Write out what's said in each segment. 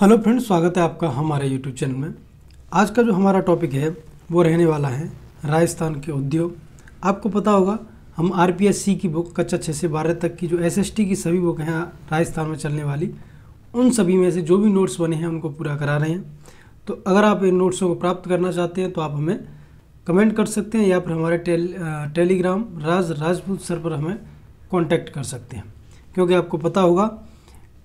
Hello friends, स्वागत है आपका हमारे यूट्यूब चैनल में। आज का जो हमारा टॉपिक है वो रहने वाला है राजस्थान के उद्योग। आपको पता होगा हम आरपीएससी की बुक कक्षा 6 से 12 तक की जो एसएसटी की सभी बुक हैं राजस्थान में चलने वाली, उन सभी में से जो भी नोट्स बने हैं उनको पूरा करा रहे हैं। तो अगर आप इन नोट्सों को प्राप्त करना चाहते हैं तो आप हमें कमेंट कर सकते हैं या फिर हमारे टेलीग्राम राजपूत सर पर हमें कॉन्टैक्ट कर सकते हैं। क्योंकि आपको पता होगा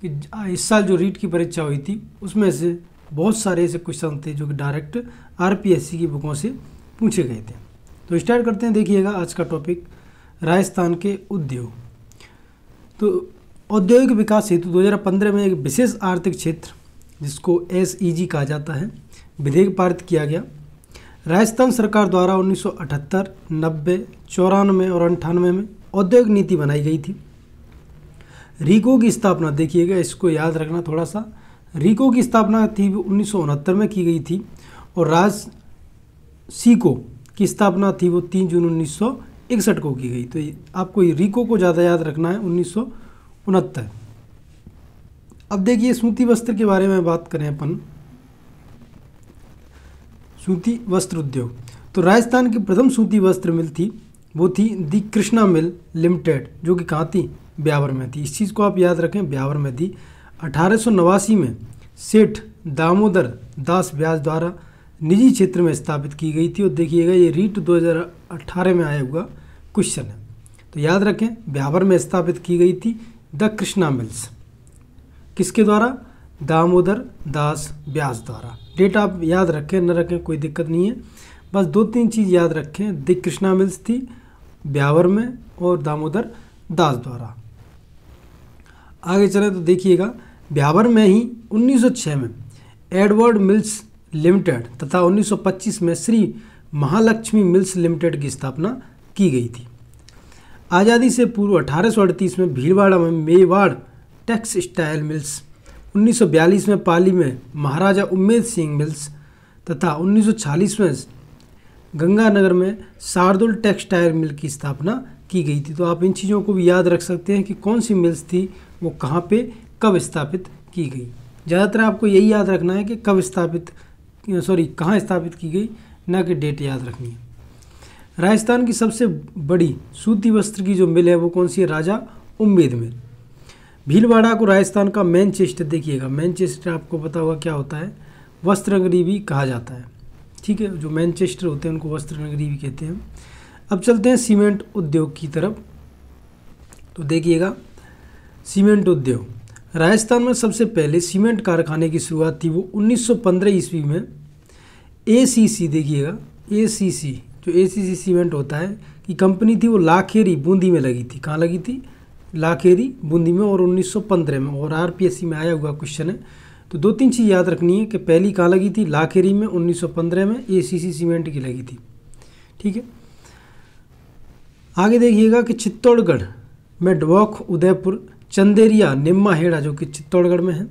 कि इस साल जो रीट की परीक्षा हुई थी उसमें से बहुत सारे ऐसे क्वेश्चन थे जो कि डायरेक्ट आरपीएससी की बुकों से पूछे गए थे। तो स्टार्ट करते हैं। देखिएगा आज का टॉपिक राजस्थान के उद्योग। तो औद्योगिक विकास हेतु 2015 में एक विशेष आर्थिक क्षेत्र जिसको एसईजी कहा जाता है विधेयक पारित किया गया। राजस्थान सरकार द्वारा 1978, 90, 94 और 98 में औद्योगिक नीति बनाई गई थी। रीको की स्थापना, देखिएगा इसको याद रखना थोड़ा सा, रीको की स्थापना थी 1969 में की गई थी और सीको की स्थापना थी वो 3 जून 1961 को की गई। तो आपको रीको को ज़्यादा याद रखना है 1969। अब देखिए सूती वस्त्र के बारे में बात करें अपन, सूती वस्त्र उद्योग। तो राजस्थान की प्रथम सूती वस्त्र मिल थी वो थी दी कृष्णा मिल लिमिटेड, जो कि कहाँ थी, ब्यावर में थी। इस चीज़ को आप याद रखें, ब्यावर में थी। 1889 में सेठ दामोदर दास व्यास द्वारा निजी क्षेत्र में स्थापित की गई थी। और देखिएगा ये रीट 2018 में आया हुआ क्वेश्चन है, तो याद रखें ब्यावर में स्थापित की गई थी द कृष्णा मिल्स। किसके द्वारा? दामोदर दास व्यास द्वारा। डेट आप याद रखें, न रखें कोई दिक्कत नहीं है, बस 2-3 चीज़ याद रखें। द कृष्णा मिल्स थी ब्यावर में और दामोदर दास द्वारा। आगे चलें तो देखिएगा ब्यावर में ही 1906 में एडवर्ड मिल्स लिमिटेड तथा 1925 में श्री महालक्ष्मी मिल्स लिमिटेड की स्थापना की गई थी। आज़ादी से पूर्व 1838 में भीलवाड़ा में मेवाड़ टेक्सटाइल मिल्स, 1942 में पाली में महाराजा उम्मेद सिंह मिल्स तथा 1946 में गंगानगर में शार्दुल टेक्सटाइल मिल की स्थापना की गई थी। तो आप इन चीज़ों को भी याद रख सकते हैं कि कौन सी मिल्स थी, वो कहाँ पे कब स्थापित की गई। ज़्यादातर आपको यही याद रखना है कि कहाँ स्थापित की गई, ना कि डेट याद रखनी है। राजस्थान की सबसे बड़ी सूती वस्त्र की जो मिल है वो कौन सी है? राजा उम्मेद मिल। भीलवाड़ा को राजस्थान का मैनचेस्टर, देखिएगा मैनचेस्टर आपको पता होगा क्या होता है, वस्त्र नगरी भी कहा जाता है। ठीक है, जो मैनचेस्टर होते हैं उनको वस्त्र नगरी भी कहते हैं। अब चलते हैं सीमेंट उद्योग की तरफ। तो देखिएगा सीमेंट उद्योग, राजस्थान में सबसे पहले सीमेंट कारखाने की शुरुआत थी वो 1915 ईस्वी में एसीसी, देखिएगा एसीसी, जो एसीसी सीमेंट होता है कि कंपनी थी वो लाखेरी बूंदी में लगी थी। कहाँ लगी थी? लाखेरी बूंदी में, और 1915 में। और आरपीएससी में आया हुआ क्वेश्चन है। तो 2-3 चीज़ याद रखनी है कि पहली कहाँ लगी थी? लाखेरी में 1915 में एसीसी सीमेंट की लगी थी। ठीक है, आगे देखिएगा कि चित्तौड़गढ़ में डबौक, उदयपुर, चंदेरिया, निम्मा हेड़ा जो कि चित्तौड़गढ़ में है,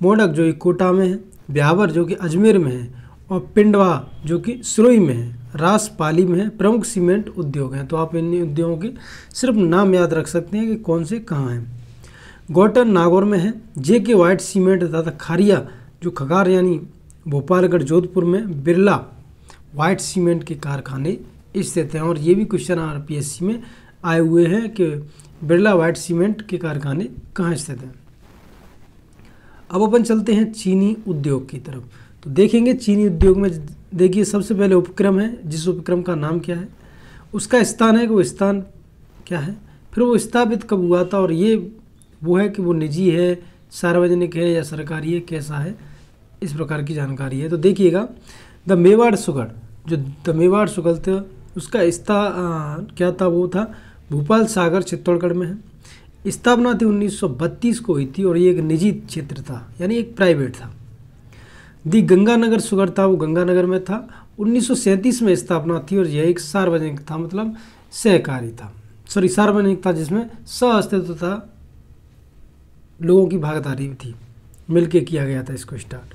मोडक जो कि कोटा में है, ब्यावर जो कि अजमेर में है, और पिंडवा जो कि सिरोही में है, रास पाली में है। प्रमुख सीमेंट उद्योग हैं। तो आप इन उद्योगों के सिर्फ नाम याद रख सकते हैं कि कौन से कहाँ हैं। गौटन नागौर में है, जेके वाइट सीमेंट तथा खारिया जो खगार यानी भोपालगढ़ जोधपुर में बिरला वाइट सीमेंट के कारखाने स्थित हैं। और ये भी क्वेश्चन आरपीएससी में आए हुए हैं कि बिरला वाइट सीमेंट के कारखाने कहाँ स्थित हैं। अब अपन चलते हैं चीनी उद्योग की तरफ। तो देखेंगे चीनी उद्योग में, देखिए सबसे पहले उपक्रम है, जिस उपक्रम का नाम क्या है, उसका स्थान है कि वो स्थान क्या है, फिर वो स्थापित कब हुआ था, और ये वो है कि वो निजी है, सार्वजनिक है या सरकारी है, कैसा है, इस प्रकार की जानकारी है। तो देखिएगा द मेवाड़ शुगर, जो द मेवाड़ शुगर थे उसका क्या था, वो था भोपाल सागर चित्तौड़गढ़ में है। स्थापना थी 1932 को हुई थी और ये एक निजी क्षेत्र था, यानी एक प्राइवेट था। दी गंगानगर शुगर था, वो गंगानगर में था। 1937 में स्थापना थी और यह एक सार्वजनिक था, मतलब सहकारी था, सार्वजनिक था, जिसमें सह-अस्तित्व था, लोगों की भागीदारी थी, मिलके किया गया था इसको स्टार्ट।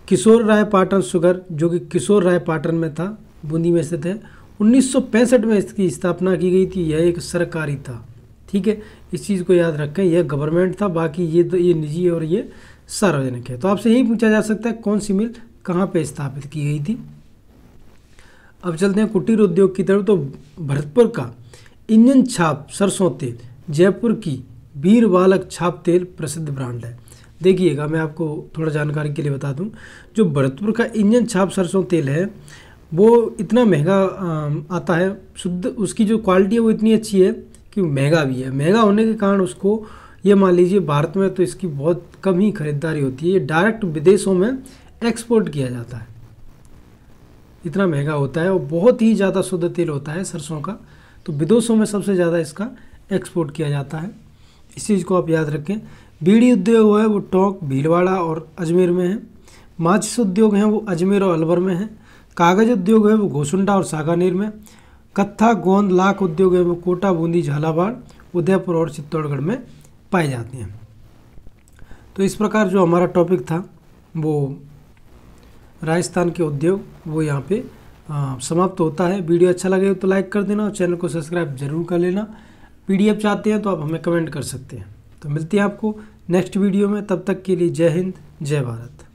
किशोर राय पाटन शुगर जो कि किशोर राय पाटन में था, बूंदी में स्थित है। 1965 में इसकी स्थापना की गई थी। यह एक सरकारी था। ठीक है, इस चीज़ को याद रखें, यह गवर्नमेंट था, बाकी ये निजी और ये सार्वजनिक है। तो आपसे यही पूछा जा सकता है कौन सी मिल कहाँ पे स्थापित की गई थी। अब चलते हैं कुटीर उद्योग की तरफ। तो भरतपुर का इंजन छाप सरसों तेल जयपुर की वीर बालक छाप तेल प्रसिद्ध ब्रांड है। देखिएगा, मैं आपको थोड़ा जानकारी के लिए बता दूं, जो भरतपुर का इंजन छाप सरसों तेल है वो इतना महंगा आता है, शुद्ध उसकी जो क्वालिटी है वो इतनी अच्छी है कि महंगा भी है। महंगा होने के कारण उसको ये मान लीजिए भारत में तो इसकी बहुत कम ही खरीदारी होती है, ये डायरेक्ट विदेशों में एक्सपोर्ट किया जाता है, इतना महंगा होता है और बहुत ही ज़्यादा शुद्ध तेल होता है सरसों का, तो विदेशों में सबसे ज़्यादा इसका एक्सपोर्ट किया जाता है। इस चीज़ को आप याद रखें। बीड़ी उद्योग है वो टोंक, भीलवाड़ा और अजमेर में है। माचिस उद्योग हैं वो अजमेर और अलवर में है। कागज़ उद्योग है वो गोसुंडा और सागानेर में। कत्था गोंद लाख उद्योग है वो कोटा, बूंदी, झालावाड़, उदयपुर और चित्तौड़गढ़ में पाए जाते हैं। तो इस प्रकार जो हमारा टॉपिक था वो राजस्थान के उद्योग वो यहाँ पे समाप्त होता है। वीडियो अच्छा लगे तो लाइक कर देना और चैनल को सब्सक्राइब जरूर कर लेना। PDF चाहते हैं तो आप हमें कमेंट कर सकते हैं। तो मिलते हैं आपको नेक्स्ट वीडियो में, तब तक के लिए जय हिंद, जय भारत।